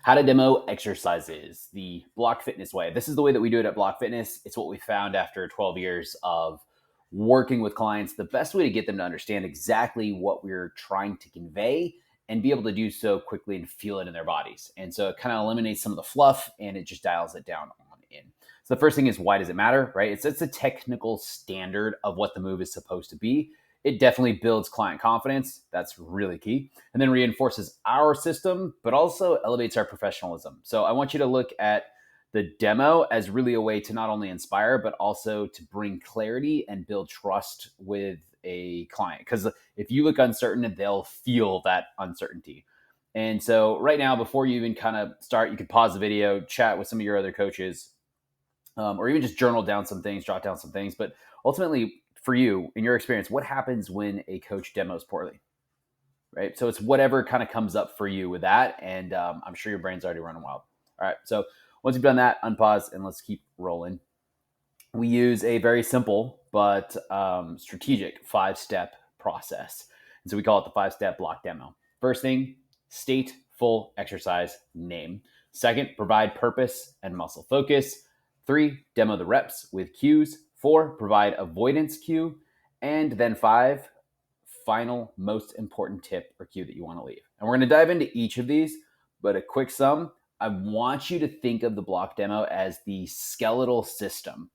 How to demo exercises the Block Fitness way. This is the way that we do it at Block Fitness. It's what we found after 12 years of working with clients. The best way to get them to understand exactly what we're trying to convey and be able to do so quickly and feel it in their bodies. And so it kind of eliminates some of the fluff and it just dials it down on in. So the first thing is, why does it matter, right? It's a technical standard of what the move is supposed to be. It definitely builds client confidence. That's really key. And then reinforces our system, but also elevates our professionalism. So I want you to look at the demo as really a way to not only inspire, but also to bring clarity and build trust with a client. Because if you look uncertain, they'll feel that uncertainty. And so right now, before you even kind of start, you could pause the video, chat with some of your other coaches, or even just journal down some things, jot down some things. But ultimately, for you, in your experience, what happens when a coach demos poorly, right? So it's whatever kind of comes up for you with that. And I'm sure your brain's already running wild. All right. So once you've done that, unpause and let's keep rolling. We use a very simple but strategic 5-step process. And so we call it the 5-step block demo. First thing, state full exercise name. Second, provide purpose and muscle focus. 3, demo the reps with cues. 4, provide avoidance cue. And then 5, final most important tip or cue that you want to leave. And we're going to dive into each of these, but a quick sum. I want you to think of the block demo as the skeletal system.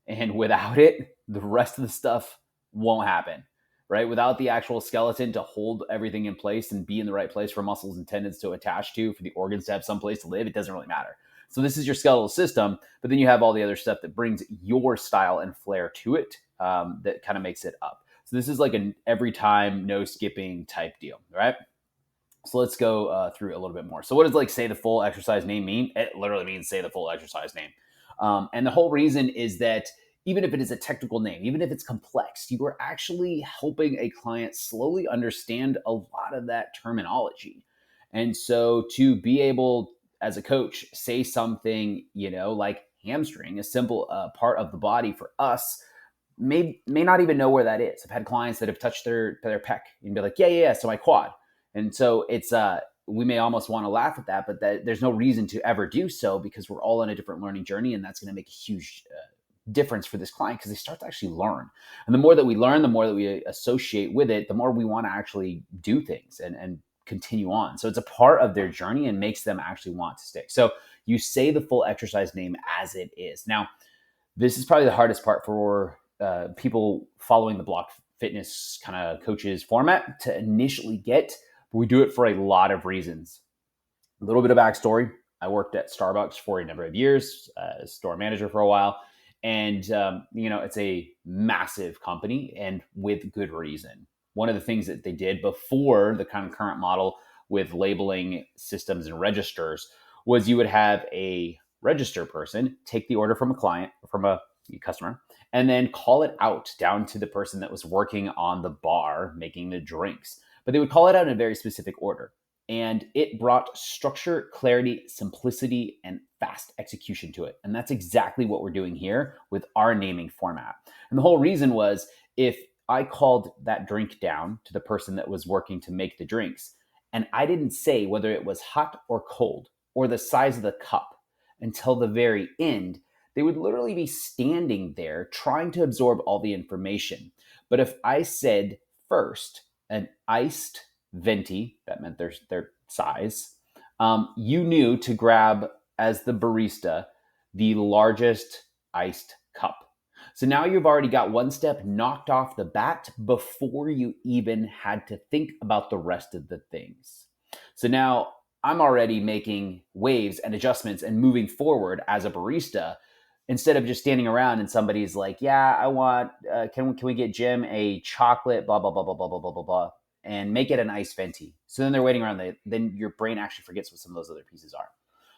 And without it, the rest of the stuff won't happen, right? Without the actual skeleton to hold everything in place and be in the right place for muscles and tendons to attach to, for the organs to have some place to live, it doesn't really matter. So this is your skeletal system, but then you have all the other stuff that brings your style and flair to it, that kind of makes it up. So this is like an every time, no skipping type deal, right? So let's go through a little bit more. So what does like say the full exercise name mean? It literally means say the full exercise name. And the whole reason is that even if it is a technical name, even if it's complex, you are actually helping a client slowly understand a lot of that terminology. And so to be able, as a coach, say something, like hamstring, a simple part of the body for us, may not even know where that is. I've had clients that have touched their pec and be like, yeah, so my quad. And so it's we may almost want to laugh at that, but there's no reason to ever do so because we're all on a different learning journey, and that's going to make a huge difference for this client because they start to actually learn. And the more that we learn, the more that we associate with it, the more we want to actually do things and continue on. So it's a part of their journey and makes them actually want to stick. So you say the full exercise name as it is. Now, this is probably the hardest part for people following the Block Fitness kind of coaches format to initially get. But we do it for a lot of reasons. A little bit of backstory. I worked at Starbucks for a number of years, as store manager for a while. And, it's a massive company and with good reason. One of the things that they did before the kind of current model with labeling systems and registers was you would have a register person take the order from a client, from a customer, and then call it out down to the person that was working on the bar making the drinks. But they would call it out in a very specific order. And it brought structure, clarity, simplicity, and fast execution to it. And that's exactly what we're doing here with our naming format. And the whole reason was, if I called that drink down to the person that was working to make the drinks, and I didn't say whether it was hot or cold or the size of the cup until the very end, they would literally be standing there trying to absorb all the information. But if I said first, an iced venti, that meant their size, you knew to grab, as the barista, the largest iced cup. So now you've already got one step knocked off the bat before you even had to think about the rest of the things. So now I'm already making waves and adjustments and moving forward as a barista, instead of just standing around and somebody's like, yeah, I want, can we get Jim a chocolate, blah, blah, blah, blah, blah, blah, blah, blah, blah, and make it an iced venti. So then they're waiting around, then your brain actually forgets what some of those other pieces are.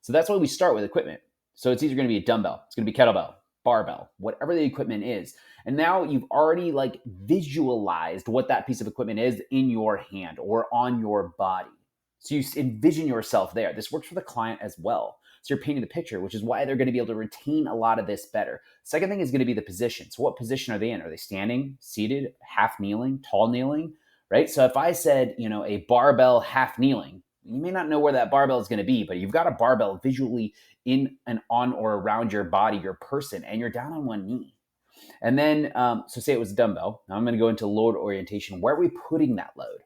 So that's why we start with equipment. So it's either going to be a dumbbell, it's going to be kettlebell, barbell, whatever the equipment is. And now you've already visualized what that piece of equipment is in your hand or on your body. So you envision yourself there. This works for the client as well. So you're painting the picture, which is why they're going to be able to retain a lot of this better. Second thing is going to be the position. So what position are they in? Are they standing, seated, half kneeling, tall kneeling, right? So if I said, a barbell half kneeling, You may not know where that barbell is going to be, but you've got a barbell visually in and on or around your body, your person, and you're down on one knee. And then, so say it was a dumbbell. Now I'm going to go into load orientation. Where are we putting that load?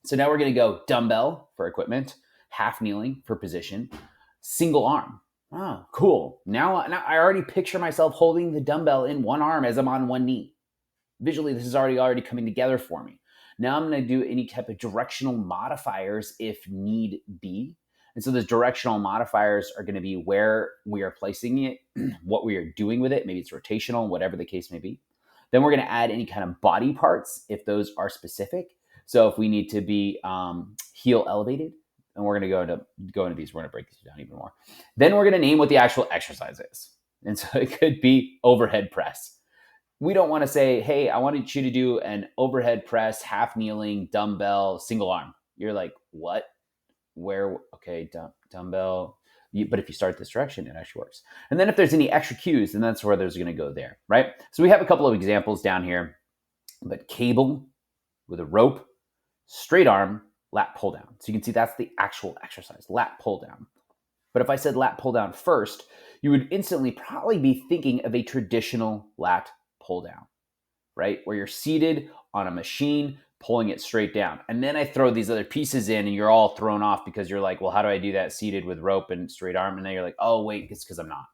So now we're going to go dumbbell for equipment, half kneeling for position, single arm. Oh, cool. Now I already picture myself holding the dumbbell in one arm as I'm on one knee. Visually, this is already coming together for me. Now I'm going to do any type of directional modifiers if need be. And so those directional modifiers are going to be where we are placing it, what we are doing with it. Maybe it's rotational, whatever the case may be. Then we're going to add any kind of body parts if those are specific. So if we need to be heel elevated, and we're going to go into these, we're going to break these down even more. Then we're going to name what the actual exercise is. And so it could be overhead press. We don't want to say, hey, I wanted you to do an overhead press, half kneeling, dumbbell, single arm. You're like, what? Where? Okay, dumbbell. But if you start this direction, it actually works. And then if there's any extra cues, then that's where there's going to go there, right? So we have a couple of examples down here, but cable with a rope, straight arm, lat pull down. So you can see that's the actual exercise, lat pull down. But if I said lat pull down first, you would instantly probably be thinking of a traditional lat pull down, right? Where you're seated on a machine, pulling it straight down. And then I throw these other pieces in and you're all thrown off because you're like, well, how do I do that seated with rope and straight arm? And then you're like, oh, wait, it's because I'm not.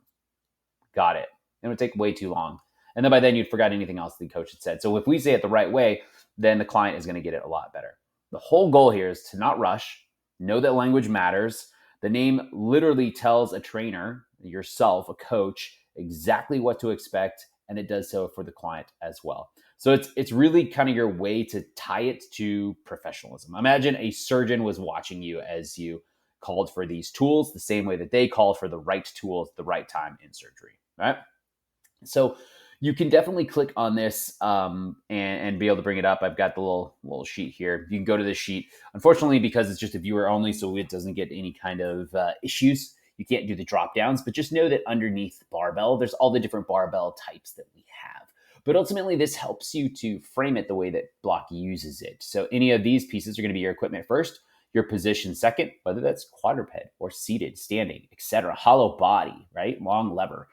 Got it. It would take way too long. And then by then you'd forgot anything else the coach had said. So if we say it the right way, then the client is going to get it a lot better. The whole goal here is to not rush, know that language matters. The name literally tells a trainer, yourself, a coach, exactly what to expect, and it does so for the client as well. So it's really kind of your way to tie it to professionalism. Imagine a surgeon was watching you as you called for these tools the same way that they called for the right tools at the right time in surgery, right? So you can definitely click on this and be able to bring it up. I've got the little sheet here. You can go to this sheet. Unfortunately, because it's just a viewer only, so it doesn't get any kind of issues, you can't do the drop downs, but just know that underneath barbell, there's all the different barbell types that we have. But ultimately, this helps you to frame it the way that Block uses it. So any of these pieces are going to be your equipment first, your position second, whether that's quadruped or seated, standing, etc. Hollow body, right? Long lever.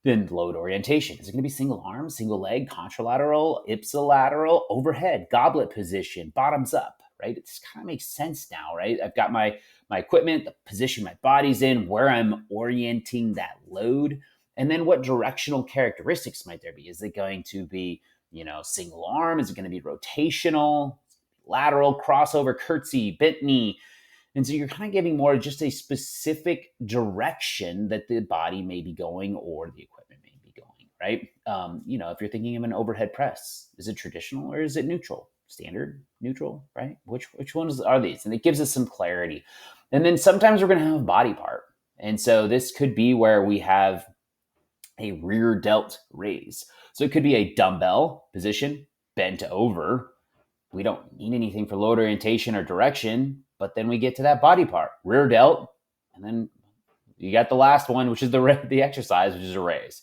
Then load orientation. Is it going to be single arm, single leg, contralateral, ipsilateral, overhead, goblet position, bottoms up, right? It just kind of makes sense now, right? I've got my equipment, the position my body's in, where I'm orienting that load, and then what directional characteristics might there be? Is it going to be, single arm? Is it going to be rotational, lateral, crossover, curtsy, bent knee? And so you're kind of giving more just a specific direction that the body may be going or the equipment may be going, right? If you're thinking of an overhead press, is it traditional or is it neutral? Standard, neutral, right? Which ones are these? And it gives us some clarity. And then sometimes we're going to have a body part. And so this could be where we have a rear delt raise. So it could be a dumbbell position, bent over. We don't need anything for load orientation or direction, but then we get to that body part, rear delt, and then you got the last one, which is the exercise, which is a raise.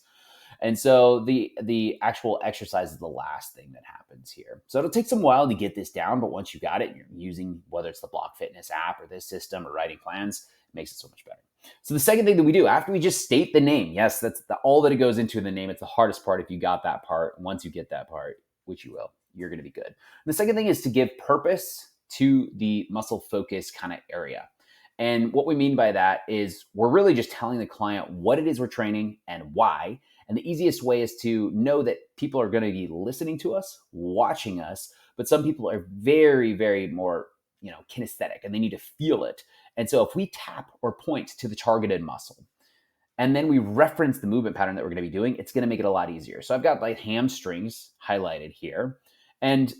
And so the actual exercise is the last thing that happens here. So it'll take some while to get this down, but once you got it, you're using, whether it's the Block Fitness app or this system or writing plans, it makes it so much better. So the second thing that we do after we just state the name, yes, that's all that it goes into the name. It's the hardest part if you got that part. Once you get that part, which you will, you're going to be good. And the second thing is to give purpose to the muscle focus kind of area. And what we mean by that is we're really just telling the client what it is we're training and why. And the easiest way is to know that people are going to be listening to us, watching us, but some people are very, very more, kinesthetic and they need to feel it. And so if we tap or point to the targeted muscle, and then we reference the movement pattern that we're going to be doing, it's going to make it a lot easier. So I've got like hamstrings highlighted here. And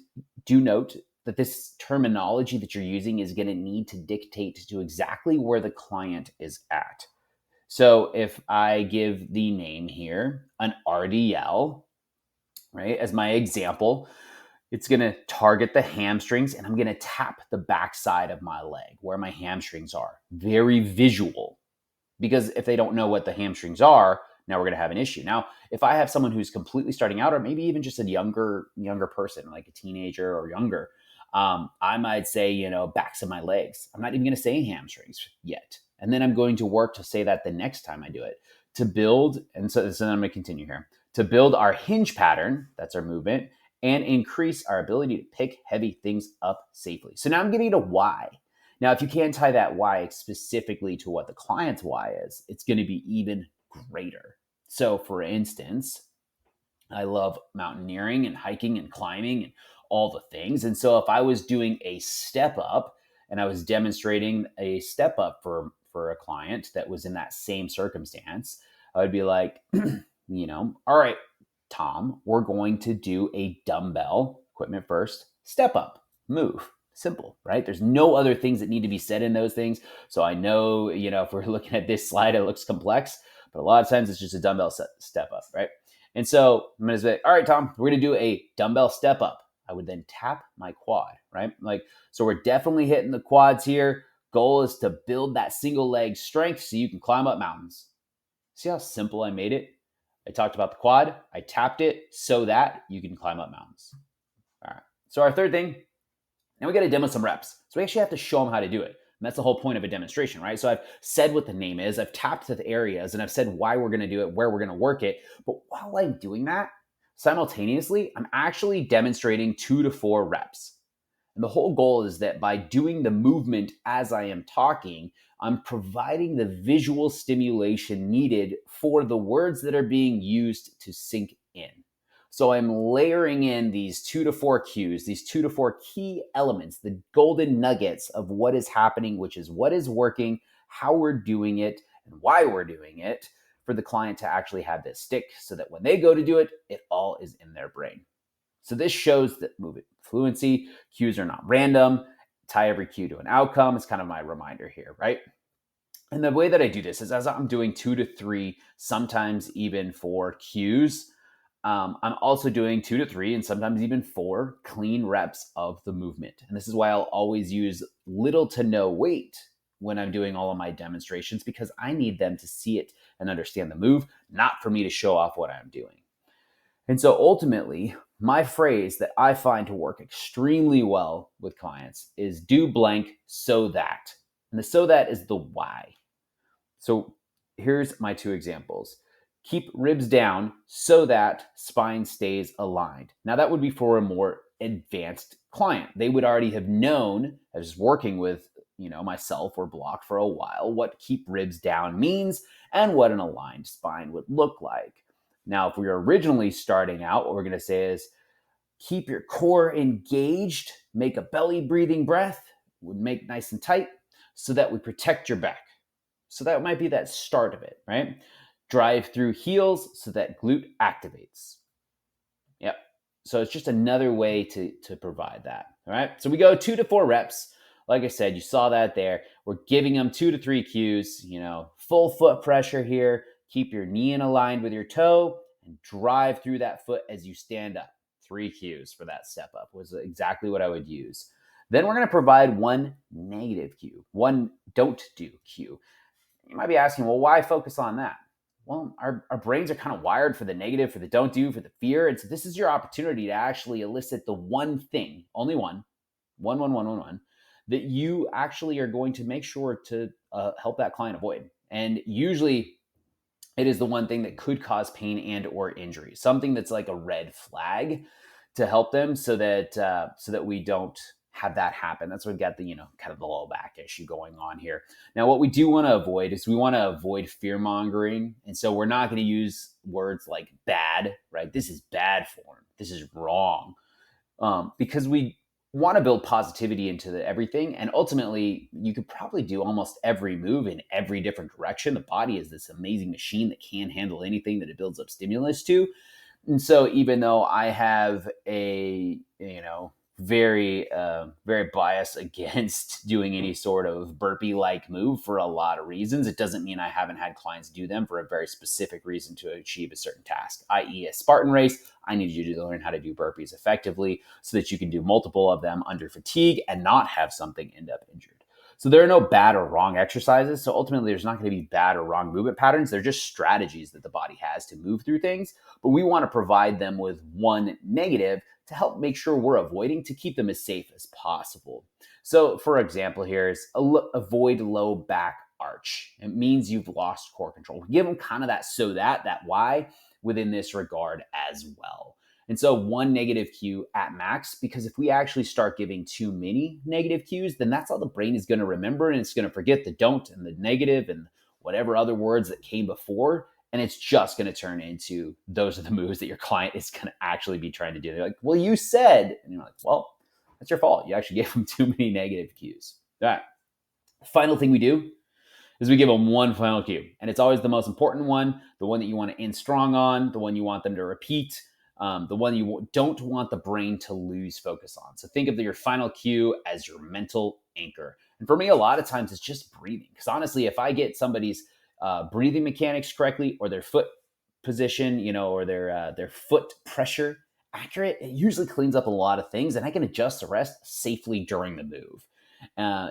do note that this terminology that you're using is going to need to dictate to exactly where the client is at. So if I give the name here, an RDL, right, as my example, it's going to target the hamstrings and I'm going to tap the backside of my leg where my hamstrings are. Very visual. Because if they don't know what the hamstrings are, now we're going to have an issue. Now, if I have someone who's completely starting out, or maybe even just a younger person, like a teenager or younger, I might say, backs of my legs. I'm not even going to say hamstrings yet. And then I'm going to work to say that the next time I do it to build. And so I'm going to continue here to build our hinge pattern. That's our movement and increase our ability to pick heavy things up safely. So now I'm giving it a why. Now, if you can tie that why specifically to what the client's why is, it's going to be even greater. So for instance, I love mountaineering and hiking and climbing and all the things. And so if I was doing a step up and I was demonstrating a step up for a client that was in that same circumstance, I would be like, all right, Tom, we're going to do a dumbbell equipment first, step up, move. Simple, right? There's no other things that need to be said in those things. So I know, if we're looking at this slide, it looks complex, but a lot of times it's just a dumbbell step up, right? And so I'm going to say, all right, Tom, we're going to do a dumbbell step up. I would then tap my quad, right? So we're definitely hitting the quads here. Goal is to build that single leg strength so you can climb up mountains. See how simple I made it? I talked about the quad. I tapped it so that you can climb up mountains. All right. So our third thing, now we got to demo some reps. So we actually have to show them how to do it. And that's the whole point of a demonstration, right? So I've said what the name is, I've tapped the areas, and I've said why we're going to do it, where we're going to work it. But while I'm doing that, simultaneously, I'm actually demonstrating 2 to 4 reps. And the whole goal is that by doing the movement as I am talking, I'm providing the visual stimulation needed for the words that are being used to sink in. So I'm layering in these 2 to 4 cues, these 2 to 4 key elements, the golden nuggets of what is happening, which is what is working, how we're doing it, and why we're doing it for the client to actually have this stick so that when they go to do it, it all is in their brain. So this shows that movement fluency, cues are not random, tie every cue to an outcome. It's kind of my reminder here, right? And the way that I do this is as I'm doing 2 to 3, sometimes even 4 cues, I'm also doing 2 to 3 and sometimes even 4 clean reps of the movement. And this is why I'll always use little to no weight when I'm doing all of my demonstrations, because I need them to see it and understand the move, not for me to show off what I'm doing. And so ultimately, my phrase that I find to work extremely well with clients is do blank so that. And the so that is the why. So here's my 2 examples. Keep ribs down so that spine stays aligned. Now that would be for a more advanced client. They would already have known, as working with myself or Block for a while, what keep ribs down means and what an aligned spine would look like. Now, if we were originally starting out, what we're going to say is keep your core engaged, make a belly breathing breath, would make nice and tight so that we protect your back. So that might be that start of it, right? Drive through heels so that glute activates. Yep. So it's just another way to provide that. All right. So we go 2 to 4 reps. Like I said, you saw that there. We're giving them 2 to 3 cues, full foot pressure here. Keep your knee in aligned with your toe and drive through that foot as you stand up. 3 cues for that step up was exactly what I would use. Then we're going to provide 1 negative cue, 1 don't do cue. You might be asking, well, why focus on that? Well, our brains are kind of wired for the negative, for the don't do, for the fear. And so this is your opportunity to actually elicit the one thing, only one, that you actually are going to make sure to help that client avoid. And usually it is the one thing that could cause pain and or injury, something that's like a red flag to help them so that we don't have that happen. That's when we got the, kind of the low back issue going on here. Now, what we do want to avoid is we want to avoid fear mongering. And so we're not going to use words like bad, right? This is bad form. This is wrong. Because we want to build positivity into everything. And ultimately, you could probably do almost every move in every different direction. The body is this amazing machine that can handle anything that it builds up stimulus to. And so even though I have a, very biased against doing any sort of burpee-like move for a lot of reasons, it doesn't mean I haven't had clients do them for a very specific reason to achieve a certain task, i.e. a Spartan race. I need you to learn how to do burpees effectively so that you can do multiple of them under fatigue and not have something end up injured. So there are no bad or wrong exercises. So ultimately, there's not going to be bad or wrong movement patterns. They're just strategies that the body has to move through things. But we want to provide them with 1 negative to help make sure we're avoiding to keep them as safe as possible. So, for example, here is avoid low back arch. It means you've lost core control. Give them kind of that why within this regard as well. And so one negative cue at max, because if we actually start giving too many negative cues, then that's all the brain is going to remember, and it's going to forget the don't and the negative and whatever other words that came before. And it's just going to turn into those are the moves that your client is going to actually be trying to do. They're like, well, you said, and you're like, well, that's your fault. You actually gave them too many negative cues. All right. Final thing we do is we give them one final cue. And it's always the most important one, the one that you want to end strong on, the one you want them to repeat, the one you don't want the brain to lose focus on. So think of your final cue as your mental anchor. And for me, a lot of times it's just breathing. Because honestly, if I get somebody's breathing mechanics correctly, or their foot position, or their foot pressure accurate, it usually cleans up a lot of things, and I can adjust the rest safely during the move.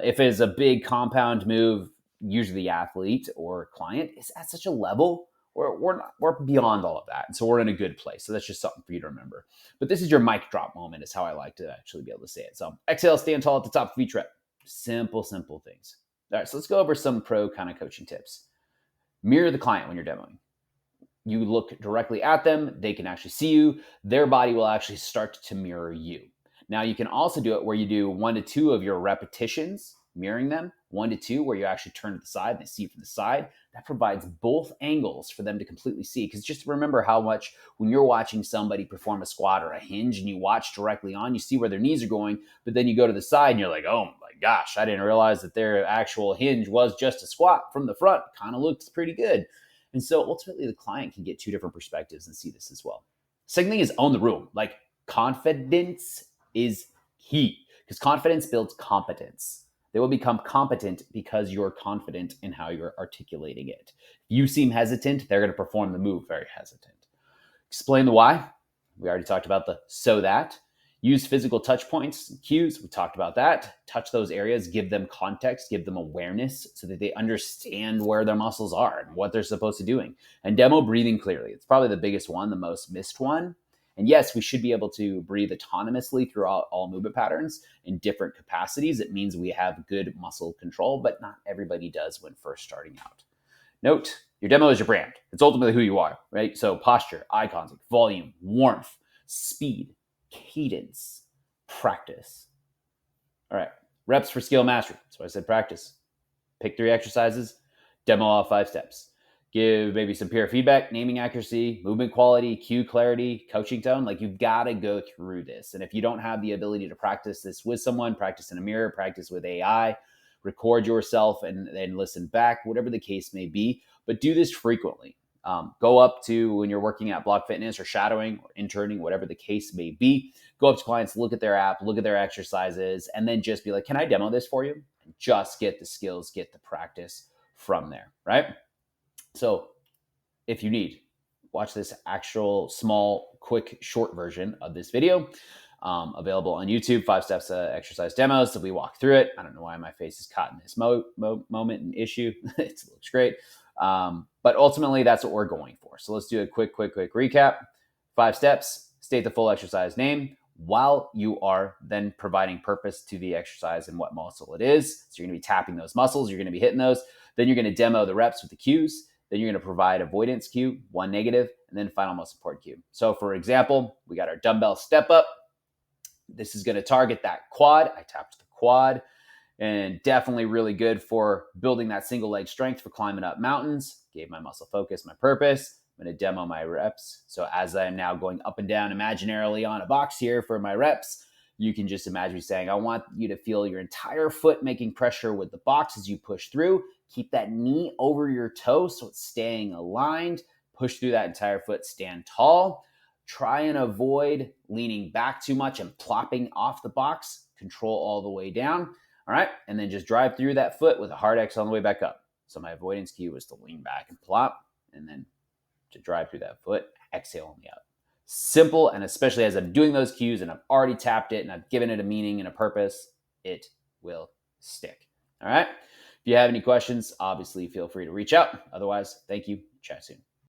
If it's a big compound move, usually the athlete or client is at such a level where we're beyond all of that, and so we're in a good place. So that's just something for you to remember. But this is your mic drop moment, is how I like to actually be able to say it. So exhale, stand tall at the top of each rep. Simple things. All right, so let's go over some pro kind of coaching tips. Mirror the client when you're demoing. You look directly at them. They can actually see you. Their body will actually start to mirror you. Now, you can also do it where you do 1 to 2 of your repetitions, mirroring them, 1 to 2, where you actually turn to the side and they see from the side. That provides both angles for them to completely see. Because just remember how much when you're watching somebody perform a squat or a hinge and you watch directly on, you see where their knees are going, but then you go to the side and you're like, oh my gosh, I didn't realize that their actual hinge was just a squat from the front. Kind of looks pretty good. And so ultimately the client can get 2 different perspectives and see this as well. Second thing is own the room. Like, confidence is key, because confidence builds competence. They will become competent because you're confident in how you're articulating it. If you seem hesitant, they're going to perform the move very hesitant. Explain the why. We already talked about the so that. Use physical touch points and cues. We talked about that. Touch those areas, give them context, give them awareness so that they understand where their muscles are and what they're supposed to be doing. And demo breathing clearly. It's probably the biggest one, the most missed one. And yes, we should be able to breathe autonomously throughout all movement patterns in different capacities. It means we have good muscle control, but not everybody does when first starting out. Note, your demo is your brand. It's ultimately who you are, right? So posture, eye contact, volume, warmth, speed, cadence, practice. All right, reps for skill mastery. That's why I said practice. Pick 3 exercises, demo all 5 steps. Give maybe some peer feedback, naming accuracy, movement quality, cue clarity, coaching tone. Like, you've got to go through this. And if you don't have the ability to practice this with someone, practice in a mirror, practice with AI, record yourself and then listen back, whatever the case may be. But do this frequently. Go up to, when you're working at Block Fitness or shadowing or interning, whatever the case may be, go up to clients, look at their app, look at their exercises, and then just be like, can I demo this for you? And just get the skills, get the practice from there, right? So if you need, watch this actual small, quick, short version of this video. Available on YouTube, 5 steps exercise demos. So we walk through it. I don't know why my face is caught in this moment and issue. It looks great. But ultimately, that's what we're going for. So let's do a quick recap. 5 steps, state the full exercise name while you are then providing purpose to the exercise and what muscle it is. So you're going to be tapping those muscles. You're going to be hitting those. Then you're going to demo the reps with the cues. Then you're going to provide avoidance cue, 1 negative, and then final most important cue. So for example, we got our dumbbell step up. This is going to target that quad. I tapped the quad, and definitely really good for building that single leg strength for climbing up mountains. Gave my muscle focus, my purpose. I'm going to demo my reps. So as I'm now going up and down imaginarily on a box here for my reps, you can just imagine me saying, I want you to feel your entire foot making pressure with the box as you push through. Keep that knee over your toe so it's staying aligned. Push through that entire foot, stand tall. Try and avoid leaning back too much and plopping off the box. Control all the way down. All right. And then just drive through that foot with a hard exhale on the way back up. So my avoidance cue was to lean back and plop, and then to drive through that foot, exhale on the out. Simple. And especially as I'm doing those cues and I've already tapped it and I've given it a meaning and a purpose, it will stick. All right. If you have any questions, obviously feel free to reach out. Otherwise, thank you. Chat soon.